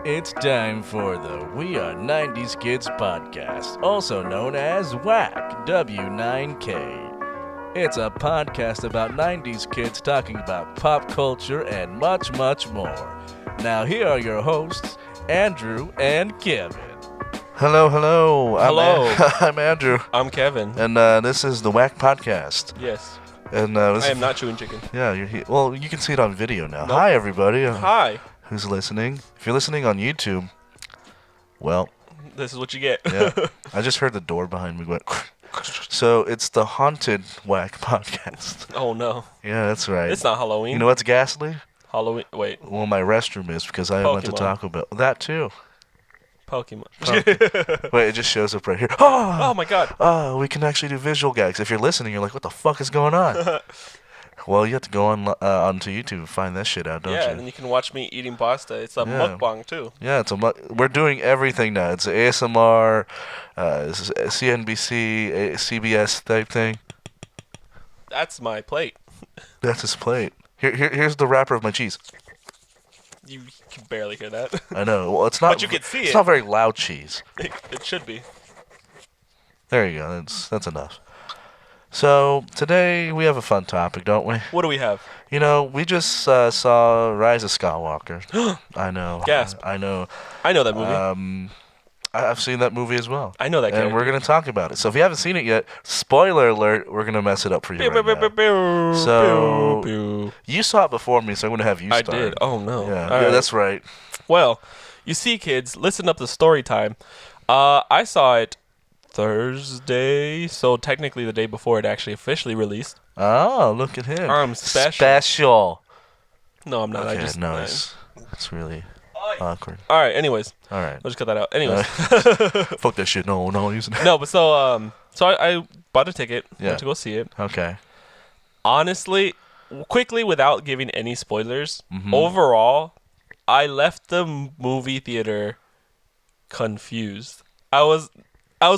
It's time for the We Are 90s Kids podcast, also known as WAC W9K. It's a podcast about 90s kids talking about pop culture and much, much more. Now, here are your hosts, Andrew and Kevin. Hello. Hello. I'm Andrew. I'm Kevin. And this is the WAC podcast. Yes. And I am not chewing chicken. Yeah, you're here. Well, you can see it on video now. Nope. Hi, everybody. Hi. Who's listening? If you're listening on YouTube, well, This is what you get. yeah. I just heard the door behind me went. So it's the Haunted WAC podcast. Oh, no. Yeah, that's right. It's not Halloween. You know what's ghastly? Halloween. Wait. Well, my restroom is because I went to Pokemon. Taco Bell. That too. Pokemon. Wait, it just shows up right here. Oh, my God. Oh, we can actually do visual gags. If you're listening, you're like, what the fuck is going on? Well, you have to go onto YouTube and find that shit out, don't Yeah, you? and then you can watch me eating pasta. It's a Yeah. mukbang, too. Yeah, we're doing everything now. It's ASMR, CNBC, CBS type thing. That's my plate. That's his plate. Here's the wrapper of my cheese. You can barely hear that. I know. Well, it's not. But you can see It's it. not very loud cheese. It should be. There you go. That's enough. So today we have a fun topic, don't we? What do we have? You know, we just saw Rise of Skywalker. I know. Gasp. I know. I know that movie. I've seen that movie as well. I know that And character. we're going to talk about it. So if you haven't seen it yet, spoiler alert, we're going to mess it up for you right now. So, you saw it before me, so I'm going to have you I start. did. Oh, no. Yeah, All right. that's right. Well, you see, kids, listen up to story time. I saw it Thursday, so technically the day before it actually officially released. Oh, look at him. I'm special. Special. No, I'm not. Okay, I just no, it's really awkward. All right. Anyways, All right. I'll just cut that out. Anyways, Fuck that shit. No, using it. no, but so I bought a ticket. Yeah. Went to go see it. Okay. Honestly, quickly without giving any spoilers, Mhm. overall, I left the movie theater confused. I was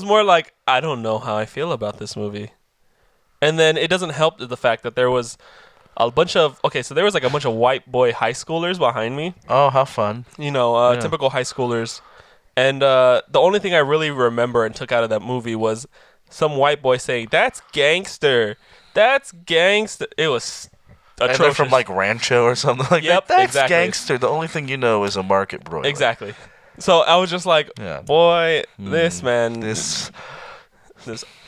more like, I don't know how I feel about this movie. And then it doesn't help the fact that there was a bunch of there was like a bunch of white boy high schoolers behind me. Oh, how fun. You know, Yeah. typical high schoolers. And the only thing I really remember and took out of that movie was some white boy saying, "That's gangster. That's gangster." It was atrocious. And they're from like Rancho or something like Yep, that. That's exactly. gangster. The only thing you know is a market broiler. Exactly. So I was just like, Yeah. boy, this man, This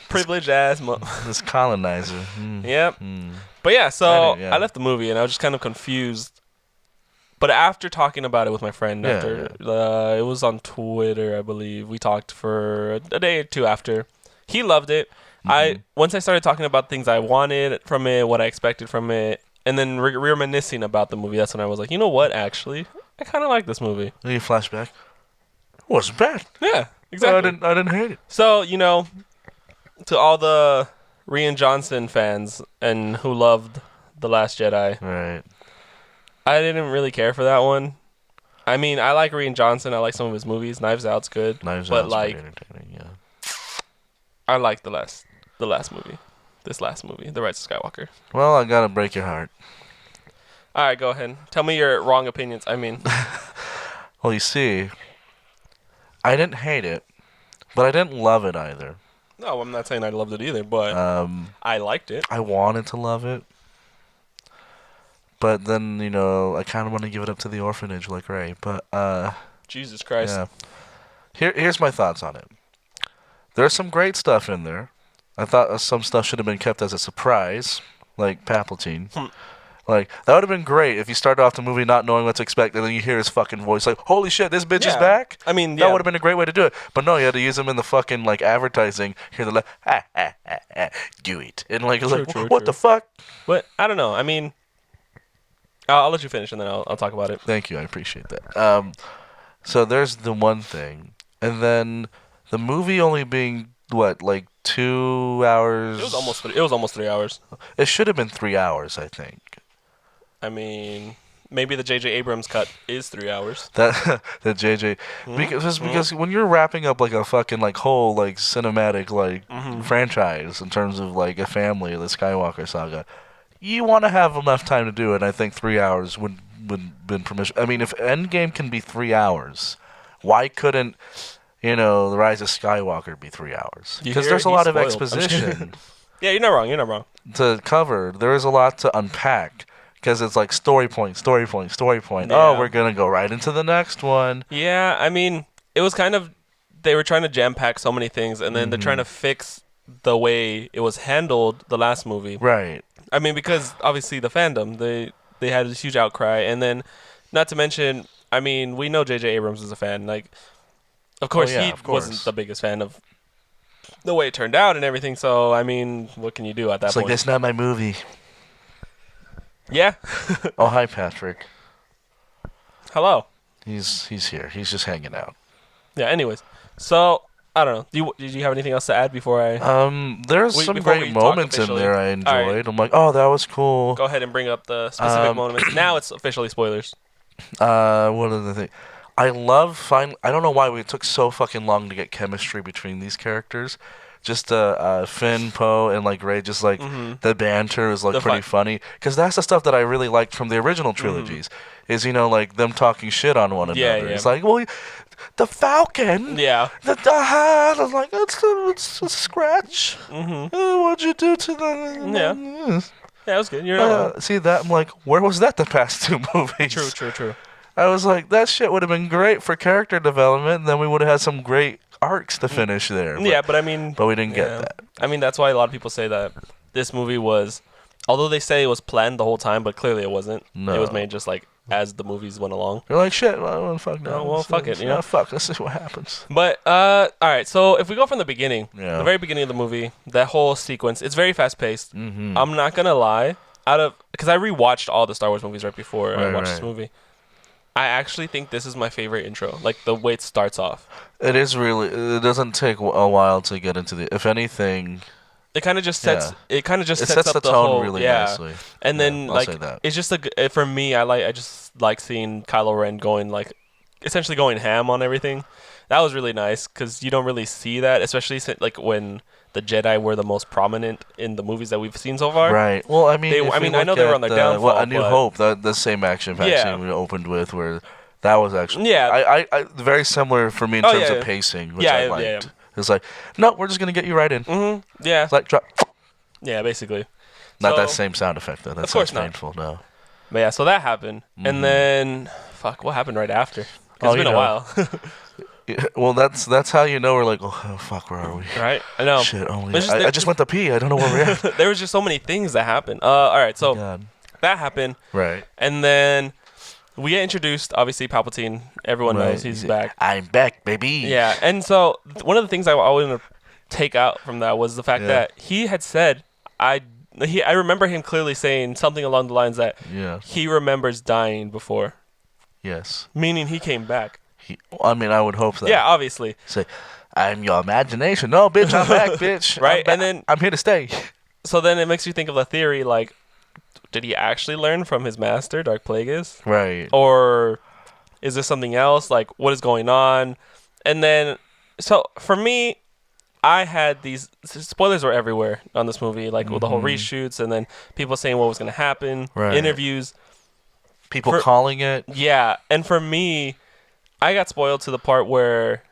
privileged ass. this colonizer. Yep. But yeah, so Yeah. I left the movie and I was just kind of confused. But after talking about it with my friend, it was on Twitter, I believe. We talked for a day or two after. He loved it. Once I started talking about things I wanted from it, what I expected from it, and then reminiscing about the movie, that's when I was like, you know what? Actually, I kind of like this movie. Then you flashback. It wasn't bad. Yeah, exactly. I didn't hate it. So, you know, to all the Rian Johnson fans and who loved The Last Jedi, Right. I didn't really care for that one. I mean, I like Rian Johnson. I like some of his movies. Knives Out's good. Knives but Out's like, pretty entertaining, yeah. I like the last movie. This last movie, The Rise of Skywalker. Well, I gotta break your heart. All right, go ahead. Tell me your wrong opinions. I mean, Well, you see, I didn't hate it, but I didn't love it either. no, I'm not saying I loved it either, but I liked it. I wanted to love it, but then, you know, I kind of want to give it up to the orphanage like Ray. But, Jesus Christ. yeah. Here's my thoughts on it. There's some great stuff in there. I thought some stuff should have been kept as a surprise, like Palpatine. Like, that would have been great if you started off the movie not knowing what to expect, and then you hear his fucking voice, like, holy shit, this bitch is Yeah. back? I mean, That yeah. would have been a great way to do it. But no, you had to use him in the fucking, like, advertising. Hear the, do it. And, like, True, what true. the fuck? But I don't know. I mean, I'll let you finish and then I'll talk about it. Thank you, I appreciate that. So there's the one thing. And then the movie only being, what, like 2 hours? It was almost 3 hours. It should have been 3 hours, I think. I mean, maybe the J.J. Abrams cut is 3 hours. That the JJ because when you're wrapping up like a fucking like whole like cinematic like franchise in terms of like a family, the Skywalker saga, you want to have enough time to do it. And I think 3 hours would been permission. I mean, if Endgame can be 3 hours, why couldn't The Rise of Skywalker be 3 hours? Because there's a lot of exposition Yeah, you're not wrong. You're not wrong. to cover. There is a lot to unpack. Because it's like story point, story point, story point. Yeah. Oh, we're going to go right into the next one. Yeah, I mean, it was kind of, they were trying to jam pack so many things, and then they're trying to fix the way it was handled the last movie. Right. I mean, because obviously the fandom, they had this huge outcry, and then not to mention, I mean, we know J.J. Abrams is a fan. Like, of course, wasn't the biggest fan of the way it turned out and everything. So, I mean, what can you do at that point? It's like, that's not my movie. Yeah. Oh, hi, Patrick. Hello. He's here. He's just hanging out. Yeah. Anyways, so I don't know. Did you have anything else to add before I? There's some great moments in there I enjoyed. Right. I'm like, oh, that was cool. Go ahead and bring up the specific moments. Now it's officially spoilers. What are the things? I don't know why it took so fucking long to get chemistry between these characters. Just Finn, Poe, and like Rey, just like the banter is like pretty funny. Because that's the stuff that I really liked from the original trilogies. Is like them talking shit on one another. It's like, well, the Falcon. Yeah. The hat. I was like, it's a scratch. What'd you do to the? Yeah. Yeah, it was good. You're not see that? I'm like, where was that the past 2 movies? True. I was like, that shit would have been great for character development, and then we would have had some great arcs to finish there. But I mean... But we didn't get that. I mean, that's why a lot of people say that this movie was... Although they say it was planned the whole time, but clearly it wasn't. No. It was made just like as the movies went along. You're like, shit, well, fuck no. Well, fuck it, fuck, this is what happens. But, alright, so if we go from the beginning, the very beginning of the movie, that whole sequence, it's very fast-paced. I'm not gonna lie. Because I rewatched all the Star Wars movies right before I watched this movie. I actually think this is my favorite intro. Like the way it starts off. It is really. It doesn't take a while to get into the. If anything, it kind of just sets. Yeah. It kind of just sets up the the tone whole, really nicely. And then I'll say that. It's just for me. I just like seeing Kylo Ren going essentially going ham on everything. That was really nice because you don't really see that, especially like when the Jedi were the most prominent in the movies that we've seen so far. Right. Well, I mean, I know they were on their downfall. A New Hope, the same action scene we opened with, where that was actually I very similar for me in terms of pacing, which I liked. Yeah. It's like, no, we're just gonna get you right in. Yeah. It's like drop. Yeah, basically. Not that same sound effect though. That sounds painful. No. But yeah, so that happened, and then what happened right after? It's been a while. Yeah, well, that's how we're like, oh fuck, where are we? Right, I know. Shit, I just went to pee. I don't know where we're at. There was just so many things that happened. All right, so that happened. Right, and then we get introduced. Obviously, Palpatine. Everyone knows he's back. I'm back, baby. Yeah, and so one of the things I wanted to take out from that was the fact that he had said, I remember him clearly saying something along the lines that he remembers dying before. Yes, meaning he came back. I mean, I would hope that. Yeah, obviously. Say, I'm your imagination. No, bitch, I'm back, bitch. Right, and then I'm here to stay. So then it makes you think of a theory like, did he actually learn from his master, Darth Plagueis? Right. Or is this something else? Like, what is going on? And then, so for me, I had these spoilers were everywhere on this movie, like with the whole reshoots, and then people saying what was going to happen, interviews, people calling it. Yeah, and for me, I got spoiled to the part where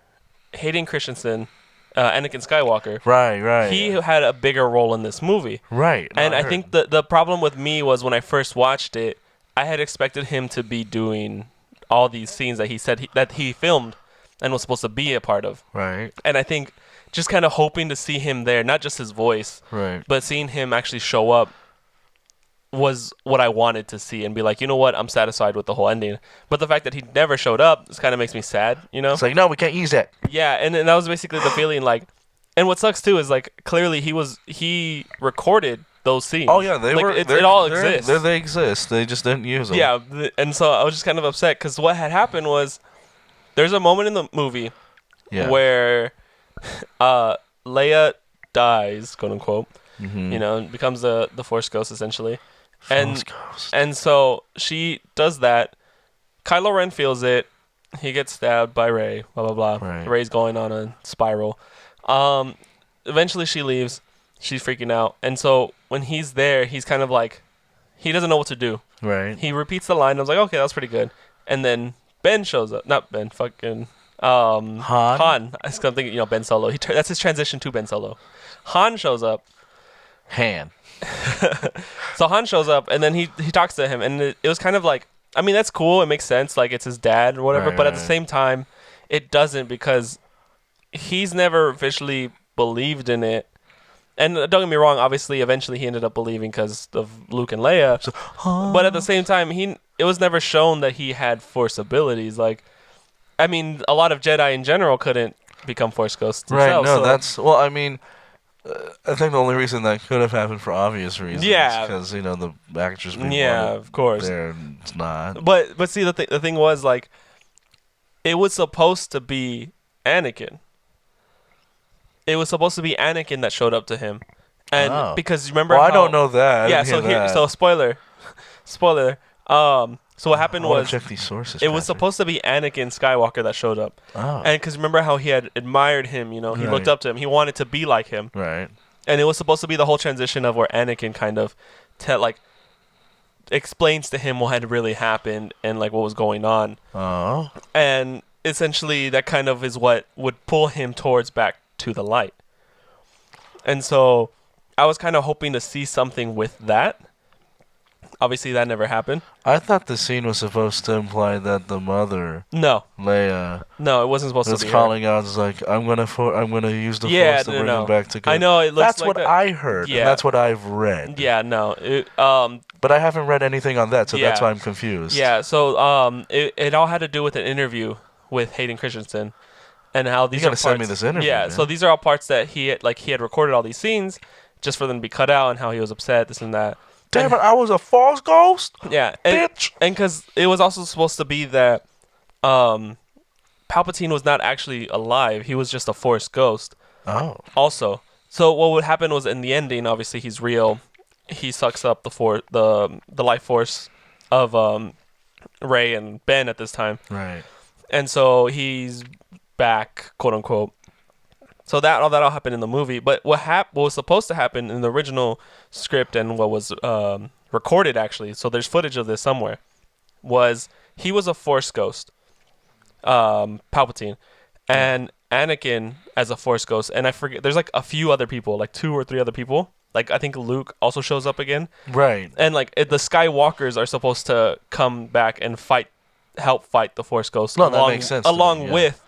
Hayden Christensen, Anakin Skywalker, right, he had a bigger role in this movie, right. And I think the problem with me was when I first watched it, I had expected him to be doing all these scenes that he said that he filmed and was supposed to be a part of, right. And I think just kind of hoping to see him there, not just his voice, right, but seeing him actually show up was what I wanted to see and be like, you know what, I'm satisfied with the whole ending. But the fact that he never showed up just kind of makes me sad, It's like, no, we can't use that. Yeah, and that was basically the feeling like, and what sucks too is like clearly he recorded those scenes. Oh yeah, it all exists. They exist. They just didn't use them. Yeah, and so I was just kind of upset because what had happened was there's a moment in the movie where Leia dies, quote unquote. Becomes the Force Ghost essentially. And so she does that. Kylo Ren feels it. He gets stabbed by Rey. Blah blah blah. Right. Rey's going on a spiral. Eventually she leaves. She's freaking out. And so when he's there, he's kind of like, he doesn't know what to do. Right. He repeats the line. I was like, okay, that's pretty good. And then Ben shows up. Not Ben, fucking Han. I was thinking, Ben Solo. That's his transition to Ben Solo. Han shows up. So Han shows up, and then he talks to him, and it was kind of like, I mean, that's cool. It makes sense. Like, it's his dad or whatever. But at the same time, it doesn't, because he's never officially believed in it. And don't get me wrong, obviously, eventually he ended up believing because of Luke and Leia. But at the same time, it was never shown that he had Force abilities. Like, I mean, a lot of Jedi in general couldn't become Force ghosts themselves. Right, no, that's... Well, I mean, I think the only reason that could have happened for obvious reasons. Yeah. Because, the actors being of course. there, it's not. But see, the thing was, like, it was supposed to be Anakin. It was supposed to be Anakin that showed up to him, and because remember, I don't know that. So spoiler. So what happened was, check these sources. It was supposed to be Anakin Skywalker that showed up, and because remember how he had admired him, he looked up to him, he wanted to be like him, right? And it was supposed to be the whole transition of where Anakin kind of, explains to him what had really happened and like what was going on, and essentially that kind of is what would pull him towards back to the light. And so I was kind of hoping to see something with that. Obviously that never happened. I thought the scene was supposed to imply that the mother, Leia, it wasn't supposed to be calling out, it's like, I'm gonna use the Force to bring him back to good. I know, it looks that's like what I heard, and that's what I've read. But I haven't read anything on that, so that's why I'm confused. So it all had to do with an interview with Hayden Christensen. And how these you gotta send me this interview. Yeah, man. So these are all parts that he had recorded all these scenes just for them to be cut out, and how he was upset, this and that. Damn it, I was a Force ghost? Yeah. Bitch. And because it was also supposed to be that Palpatine was not actually alive. He was just a Force ghost. Oh. Also. So what would happen was, in the ending, obviously he's real. He sucks up the life force of Rey and Ben at this time. Right. And so he's back, quote unquote. So all that happened in the movie. But what was supposed to happen in the original script, and what was recorded actually, so there's footage of this somewhere, was he was a Force ghost, Palpatine, and Anakin as a Force ghost, and I forget, there's like a few other people, like 2 or 3 other people. Like, I think Luke also shows up again. Right. And like the Skywalkers are supposed to come back and help fight the Force ghost. No, that makes sense. Along with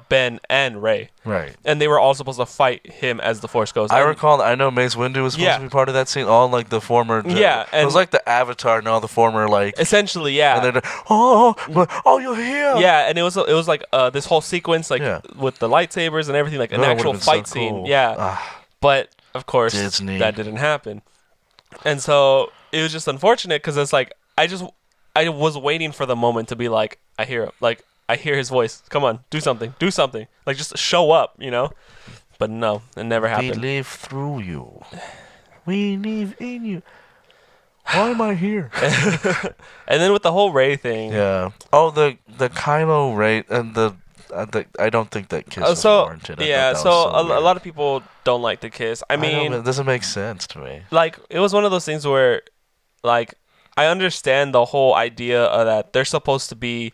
Ben and Rey. Right. And they were all supposed to fight him as the Force ghost. I know Mace Windu was supposed to be part of that scene. All like the former. Yeah. It was like the Avatar and all the former like. Essentially, yeah. And then you're here. Yeah, and it was like this whole sequence with the lightsabers and everything, like an actual fight scene. Cool. Yeah. But of course Disney. That didn't happen. And so it was just unfortunate, because it's like I was waiting for the moment to be like, I hear it. Like, I hear his voice. Come on, do something. Like, just show up, But no, it never happened. We live through you. We live in you. Why am I here? And then with the whole Rey thing. Yeah. Oh, the Kylo Rey and I don't think that kiss was warranted. Yeah, a lot of people don't like the kiss. I mean, it doesn't make sense to me. Like, it was one of those things where, like, I understand the whole idea of that they're supposed to be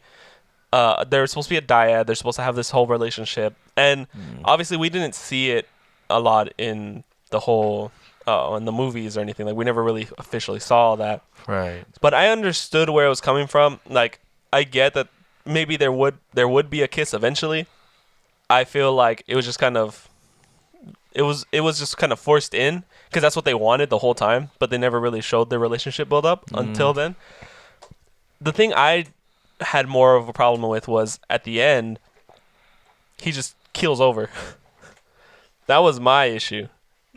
a dyad. They're supposed to have this whole relationship, and obviously we didn't see it a lot in the whole in the movies or anything. Like, we never really officially saw that. Right. But I understood where it was coming from. Like, I get that maybe there would be a kiss eventually. I feel like it was just kind of just kind of forced in, because that's what they wanted the whole time, but they never really showed their relationship build up until then. The thing I had more of a problem with was at the end, he just keels over. That was my issue.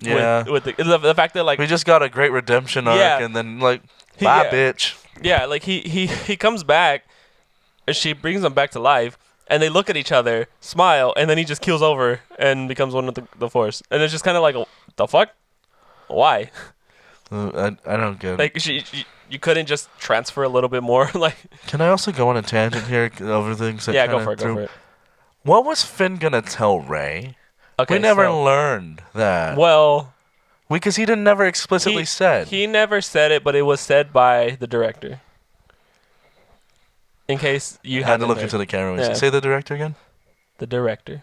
Yeah. With the fact that, like, we just got a great redemption arc, and then like, bye, bitch. Yeah, like he comes back, and she brings him back to life, and they look at each other, smile, and then he just keels over and becomes one of the Force. And it's just kind of like, the fuck? Why? I don't get it. Like, you couldn't just transfer a little bit more? Like, can I also go on a tangent here over things that go for it. What was Finn gonna tell Rey? Okay, we never learned that. Well, Because he didn't never explicitly said. He never said it, but it was said by the director. In case you had to look heard. into the camera. Yeah. Say the director again. The director.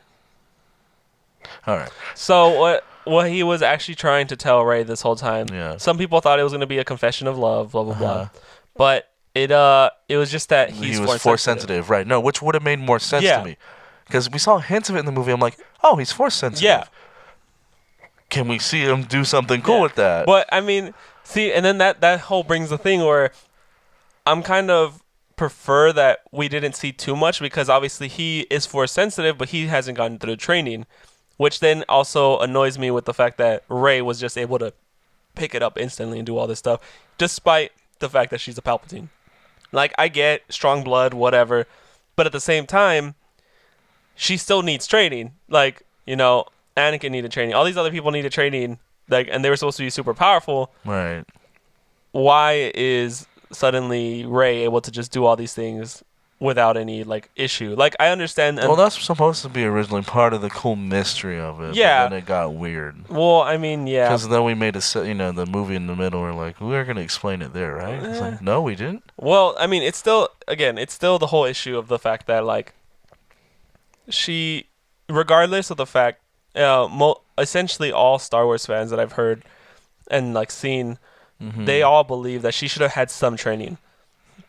All right. So what he was actually trying to tell Ray this whole time. Yeah. Some people thought it was going to be a confession of love, blah blah blah. But it was just that he was force sensitive, right? No, which would have made more sense to me, because we saw hints of it in the movie. I'm like, oh, he's force sensitive. Yeah. Can we see him do something cool with that? But I mean, see, and then that whole brings the thing where I'm kind of prefer that we didn't see too much, because obviously he is force sensitive, but he hasn't gone through training, which then also annoys me with the fact that Rey was just able to pick it up instantly and do all this stuff, despite the fact that she's a Palpatine. Like, I get strong blood, whatever, but at the same time, she still needs training. Like, Anakin needed training. All these other people needed training, like, and they were supposed to be super powerful. Right. Why is suddenly Rey able to just do all these things without any, like, issue? Like, I understand. Well, that's supposed to be originally part of the cool mystery of it. Yeah. But then it got weird. Well, I mean, yeah. Because then we made the movie in the middle. We're like, we're going to explain it there, right? It's like, no, we didn't. Well, I mean, it's still the whole issue of the fact that, like, she, regardless of the fact, essentially all Star Wars fans that I've heard and, like, seen, they all believe that she should have had some training.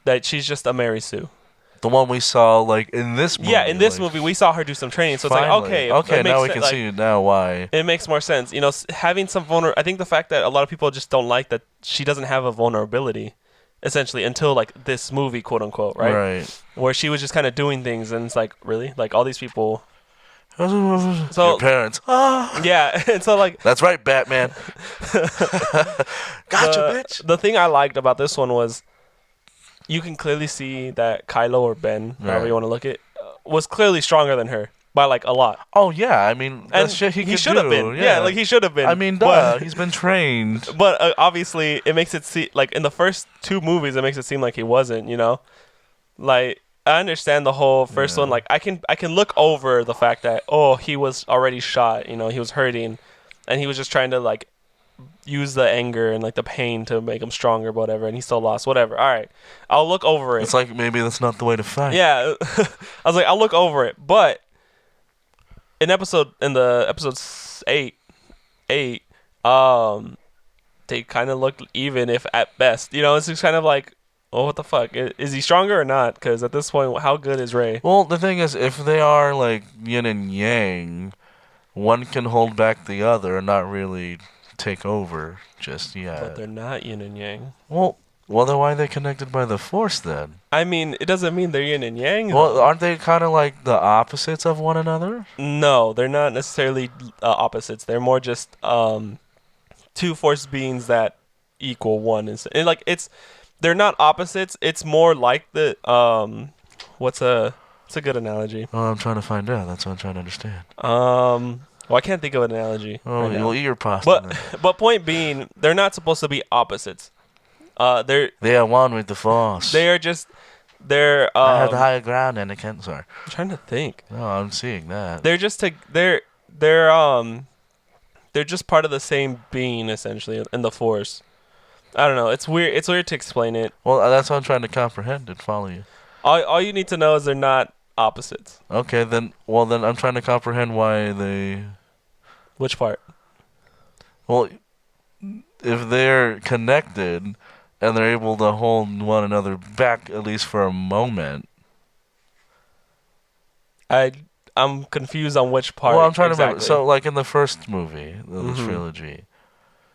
That she's just a Mary Sue. The one we saw, like, in this movie. Yeah, in this movie, we saw her do some training. So finally. It's like, okay, now we can see now why. It makes more sense. Having some I think the fact that a lot of people just don't like that she doesn't have a vulnerability, essentially, until, like, this movie, quote unquote, right? Right. Where she was just kind of doing things, and it's like, really? Like, all these people. So, your parents. Yeah, and so, like. That's right, Batman. Gotcha, bitch. The thing I liked about this one was you can clearly see that Kylo or Ben, however you want to look at it, was clearly stronger than her by, like, a lot. Oh, yeah. I mean, that's shit he should have been. Yeah, like, he should have been. I mean, duh. He's been trained. But obviously, it makes it seem like in the first two movies, it makes it seem like he wasn't, Like, I understand the whole first one. Like, I can look over the fact that, he was already shot, he was hurting, and he was just trying to, like, use the anger and, like, the pain to make him stronger, whatever, and he still lost, whatever. All right, I'll look over it. It's like, maybe that's not the way to fight. Yeah, I was like, I'll look over it, but in episode 8, they kind of looked even, if at best. It's just kind of like, oh, what the fuck? Is he stronger or not? Because at this point, how good is Rey? Well, the thing is, if they are, like, yin and yang, one can hold back the other and not really take over just yet. But they're not yin and yang. Well, then why are they connected by the Force, then? I mean, it doesn't mean they're yin and yang. Well, aren't they kind of like the opposites of one another? No, they're not necessarily opposites. They're more just two Force beings that equal one. And, like, they're not opposites. It's more like the what's a good analogy? Oh, I'm trying to find out. That's what I'm trying to understand. Well, I can't think of an analogy. Oh, right now. you'll eat your pasta. But point being, they're not supposed to be opposites. They are one with the Force. They are just I have the higher ground, Anakin. Sorry. I'm trying to think. No, I'm seeing that. They're just they're just part of the same being, essentially, in the Force. I don't know. It's weird. It's weird to explain it. Well, that's what I'm trying to comprehend and follow you. All you need to know is they're not opposites. Okay, then I'm trying to comprehend why they. Which part? Well, if they're connected and they're able to hold one another back at least for a moment. I'm confused on which part. Well, I'm trying exactly. to remember. So, like in the first movie, the trilogy.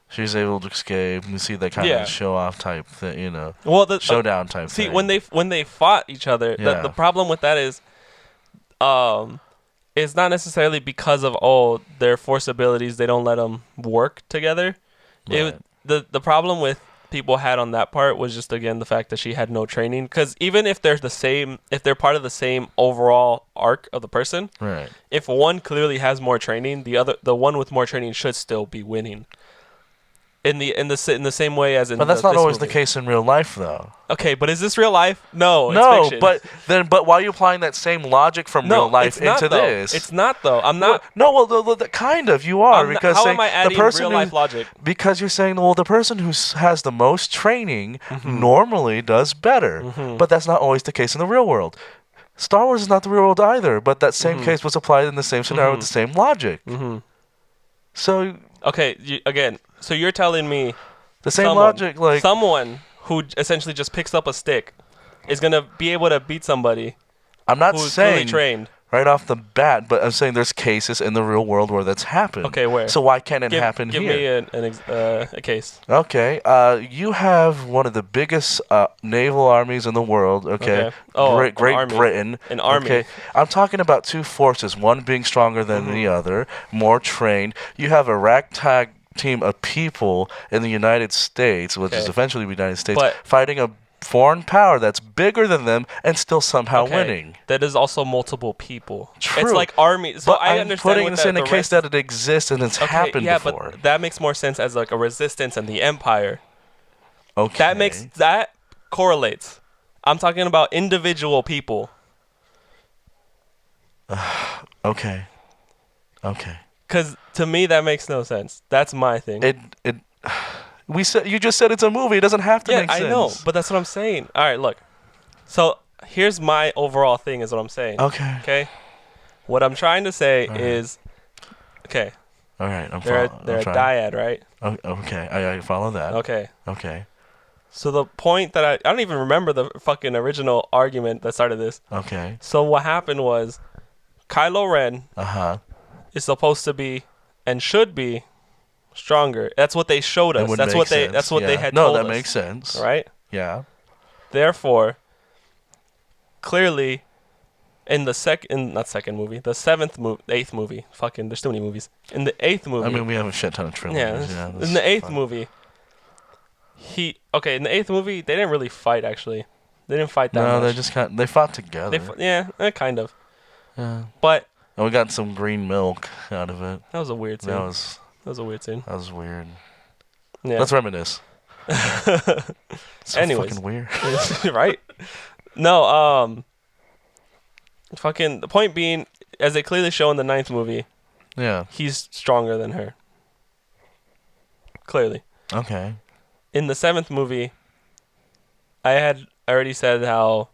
She's able to escape. You see that kind of show-off type thing, Well, the showdown type thing. See, when they fought each other, the problem with that is, it's not necessarily because of their Force abilities. They don't let them work together. Right. The problem with people had on that part was just, again, the fact that she had no training. Because even if they're they're part of the same overall arc of the person, right? If one clearly has more training, the one with more training should still be winning. In the same way as in. But that's not this always movie. the case in real life, though. Okay, but is this real life? No, it's No, fiction. but why are you applying that same logic from real life into this? It's not though. I'm not. Well, kind of you are because how saying am I adding the person real life logic? Because you're saying, well, the person who has the most training normally does better, but that's not always the case in the real world. Star Wars is not the real world either, but that same case was applied in the same scenario with the same logic. So okay, again, so you're telling me the same logic, like someone who essentially just picks up a stick is gonna be able to beat somebody. I'm not who's saying really trained right off the bat, but I'm saying there's cases in the real world where that's happened. Okay, where? So why can't it happen here? Give me a case. Okay, you have one of the biggest naval armies in the world. Okay, Oh, Great Britain. An army. Okay, I'm talking about two forces, one being stronger than the other, more trained. You have a ragtag team of people in the United States, which is eventually the United States, fighting a foreign power that's bigger than them and still somehow winning. That is also multiple people. True. It's like army. So but I I'm understand putting this in the case that it exists and it's happened before. But that makes more sense as like a resistance and the empire. Okay. That correlates. I'm talking about individual people. Okay. Because to me that makes no sense. That's my thing. You just said it's a movie. It doesn't have to make sense. Yeah, I know, but that's what I'm saying. All right, look. So here's my overall thing is what I'm saying. Okay. What I'm trying to say is, okay. All right, They're a dyad, right? Okay, I follow that. Okay. So the point that I don't even remember the fucking original argument that started this. Okay. So what happened was Kylo Ren is supposed to be and should be stronger. That's what they showed us. That's what they had told us. No, that makes sense. Right? Yeah. Therefore, clearly in the eighth movie. Fucking there's too many movies. In the eighth movie. I mean, we have a shit ton of trilogies. Yeah. In the eighth movie, in the eighth movie, they didn't really fight actually. They didn't fight that much. No, they just they fought together. Kind of. Yeah. But and we got some green milk out of it. That was a weird scene. That was a weird. Yeah. Let's reminisce. Anyways. Fucking weird. Right? No, fucking the point being, as they clearly show in the ninth movie, he's stronger than her. Clearly. Okay. In the seventh movie, I had already said how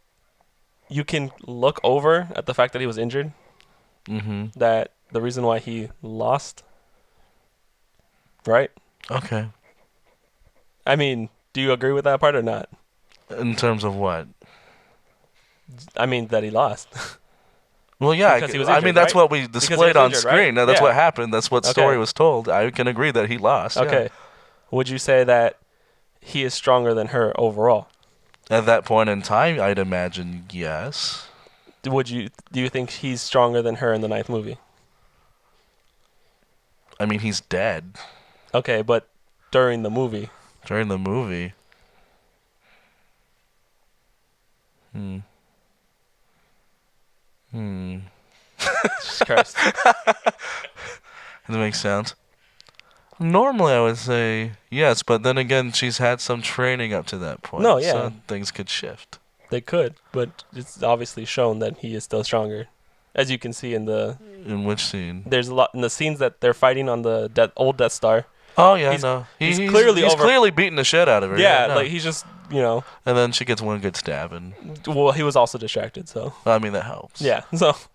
you can look over at the fact that he was injured. That the reason why he lost. Right? Okay. I mean, do you agree with that part or not? In terms of what? I mean, that he lost. Well, yeah. I mean, that's what we displayed on screen. Right? That's what happened. That's what story was told. I can agree that he lost. Okay. Yeah. Would you say that he is stronger than her overall? At that point in time, I'd imagine yes. Do you think he's stronger than her in the ninth movie? I mean, he's dead. Okay, but during the movie. Jesus Christ. Does it make sense? Normally, I would say yes, but then again, she's had some training up to that point. No, yeah. So things could shift. They could, but it's obviously shown that he is still stronger. As you can see in the... In which scene? There's a lot... In the scenes that they're fighting on the old Death Star. Oh, yeah, He's clearly beating the shit out of her. Yeah, like he's just, And then she gets one good stab. Well, he was also distracted, so... I mean, that helps. Yeah, so... She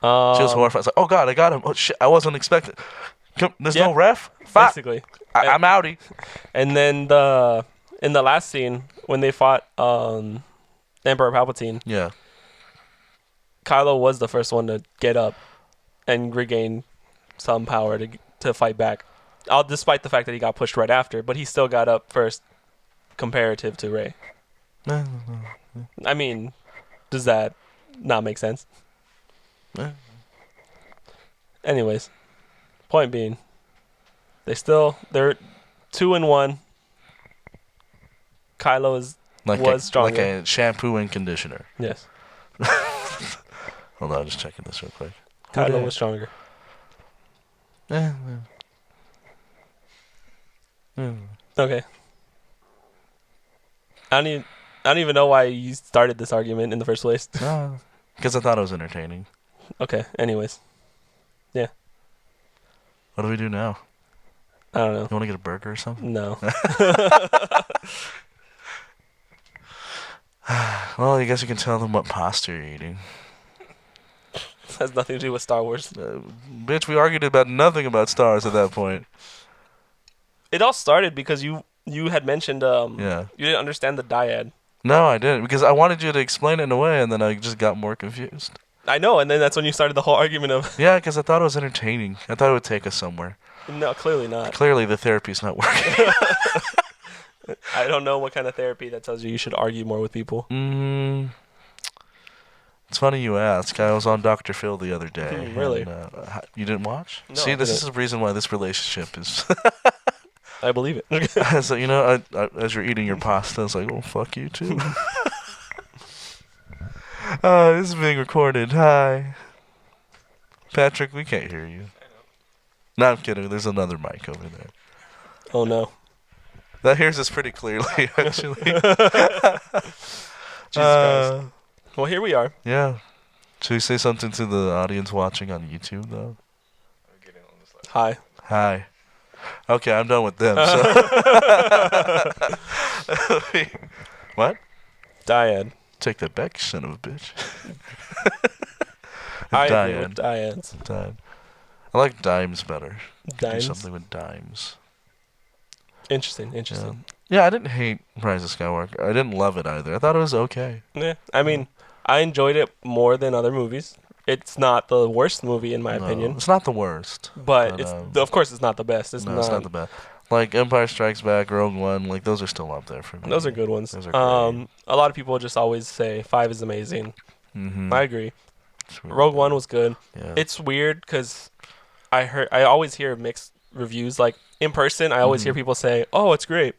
was horrified. It's like, oh, God, I got him. Oh, shit, I wasn't expecting... There's no ref? Fuck. Basically. I'm outie. And then in the last scene, when they fought Emperor Palpatine... Yeah. Kylo was the first one to get up and regain some power to fight back. Despite the fact that he got pushed right after, but he still got up first comparative to Rey. I mean, does that not make sense? Anyways, point being, they're 2-1. Kylo was stronger. Like a shampoo and conditioner. Yes. Hold on, just checking this real quick. Kylo was stronger. Okay. I don't even know why you started this argument in the first place. Because I thought it was entertaining. Okay. Anyways. Yeah. What do we do now? I don't know. You want to get a burger or something? No. Well, I guess you can tell them what pasta you're eating. Has nothing to do with Star Wars. Bitch, we argued about nothing about stars at that point. It all started because you had mentioned Yeah. you didn't understand the dyad. No, I didn't. Because I wanted you to explain it in a way, and then I just got more confused. I know, and then that's when you started the whole argument of... Yeah, because I thought it was entertaining. I thought it would take us somewhere. No, clearly not. Clearly, the therapy's not working. I don't know what kind of therapy that tells you should argue more with people. It's funny you ask. I was on Dr. Phil the other day. Really? And, you didn't watch? No, See, I this didn't. is the reason why this relationship is... I believe it. So, as you're eating your pasta, I was like, oh, fuck you, too. This is being recorded. Hi. Patrick, we can't hear you. No, I'm kidding. There's another mic over there. Oh, no. That hears us pretty clearly, actually. Jesus Christ. Well, here we are. Yeah. Should we say something to the audience watching on YouTube, though? Hi. Hi. Okay, I'm done with them. So. What? Dyad. Take that back, son of a bitch. I agree Dyad. with dyads. Dyad. I like dimes better. Do Dimes. something with dimes. Interesting. Yeah, I didn't hate Rise of Skywalker. I didn't love it either. I thought it was okay. Yeah. I mean, I enjoyed it more than other movies. It's not the worst movie in my opinion. It's not the worst. But it's of course it's not the best. It's not the best. Like Empire Strikes Back, Rogue One, like those are still up there for me. Those are good ones. Those are great. A lot of people just always say 5 is amazing. Mm-hmm. I agree. Really Rogue good. One was good. Yeah. It's weird because I always hear mixed reviews. Like in person, I always hear people say, "Oh, it's great,"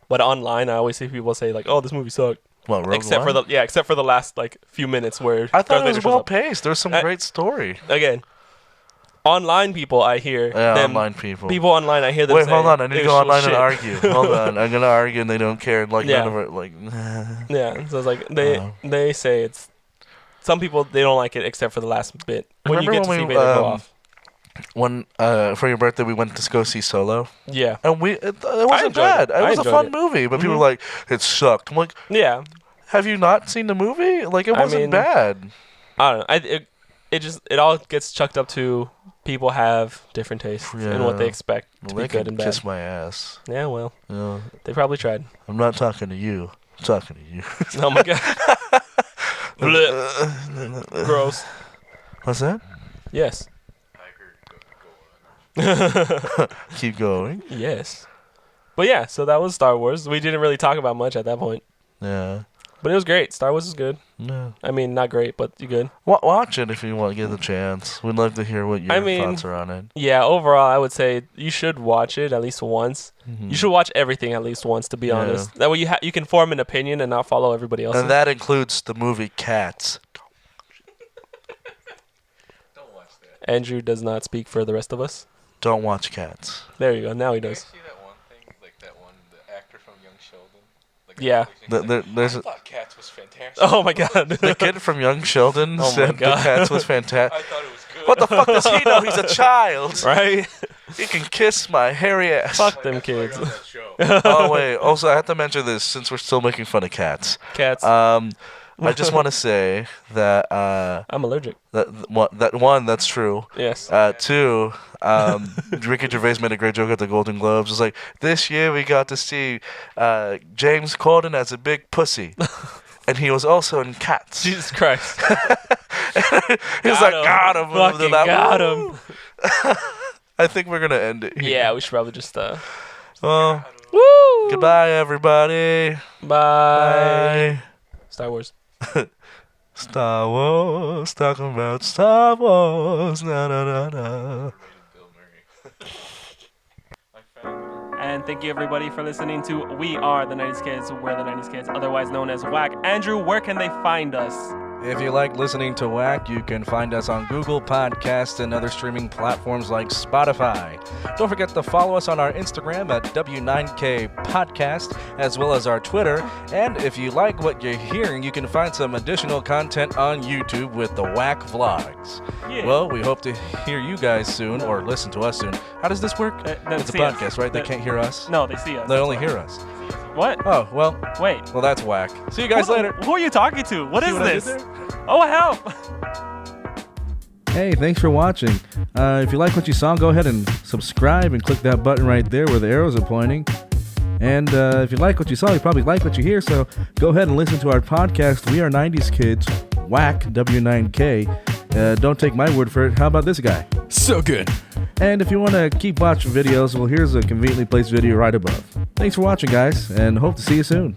but online, I always hear people say like, "Oh, this movie sucked." What, Rogue except One? except for the last like few minutes where I thought Darth it was Vader shows well up. paced. There was some great story. Again, online people I hear. Yeah, online people. People online I hear them Wait, say, hold on. I need to "It go was online shit." and argue. Hold on. I'm gonna argue and they don't care. Like Yeah. none of it. Like. Yeah, so it's like they say it's. Some people they don't like it except for the last bit when you Remember get to see when Vader go off. When for your birthday we went to go see Solo, Yeah, and it wasn't enjoyed bad. it. It I was a enjoyed fun it. movie, but people Mhm. were like, it sucked. I'm like, yeah. have you not seen the movie? Like, it I wasn't mean, bad. I don't know. It all gets chucked up to people have different tastes and what they Yeah. expect to Well, be they good can and bad. kiss my ass. Yeah, well, Yeah. they probably tried. I'm not talking to you. I'm talking to you. Oh my god. Blech. Gross. What's that? Yes. Keep going. Yes. But yeah, so that was Star Wars. We didn't really talk about much at that point. Yeah. But it was great. Star Wars is good. No. I mean, not great, but you good. Watch it if you want to get the chance. We'd love to hear what your thoughts are on it. Yeah, overall, I would say you should watch it at least once. Mhm. You should watch everything at least once, to be honest. That way you can form an opinion and not follow everybody else. And that includes the movie Cats. Don't watch that. Andrew does not speak for the rest of us. Don't watch Cats. There you go. Now he Did you does. see that one thing? Like that one, the actor from Young Sheldon? Like Yeah. There's I a, thought Cats was fantastic. Oh my god. the kid from Young Sheldon Oh my said the God. Cats was fantastic. I thought it was good. What the fuck does he know? He's a child. Right? He can kiss my hairy ass. Fuck them That's why I kids. got that show. Oh wait. Also, I have to mention this since we're still making fun of cats. Cats. I just want to say that I'm allergic. that one that's true. Yes. Two, Ricky Gervais made a great joke at the Golden Globes. It's like, this year we got to see James Corden as a big pussy. And he was also in Cats. Jesus Christ. He's like, got him. Fucking got him. I think we're going to end it here. Yeah, we should probably just Well, Woo! goodbye, everybody. Bye. Star Wars. Star Wars, talking about Star Wars. Na na na na. Bill Murray. And thank you everybody for listening to We Are the 90s Kids. We're the 90s Kids, otherwise known as WAC. Andrew, where can they find us? If you like listening to Whack, you can find us on Google Podcasts and other streaming platforms like Spotify. Don't forget to follow us on our Instagram at W9K Podcast, as well as our Twitter. And if you like what you're hearing, you can find some additional content on YouTube with the Whack Vlogs. Yeah. Well, we hope to hear you guys soon, or listen to us soon. How does this work? It's a podcast, right? They can't hear us? No, they see us. They only hear us. What? Oh, well. Wait. Well, that's whack. See you guys later. Who are you talking to? What See is what I did this? there? Oh, help! Hey, thanks for watching. If you like what you saw, go ahead and subscribe and click that button right there where the arrows are pointing. And if you like what you saw, you probably like what you hear, so go ahead and listen to our podcast. We are 90s Kids, Whack W9K. Don't take my word for it. How about this guy? So good. And if you want to keep watching videos, well, here's a conveniently placed video right above. Thanks for watching, guys, and hope to see you soon.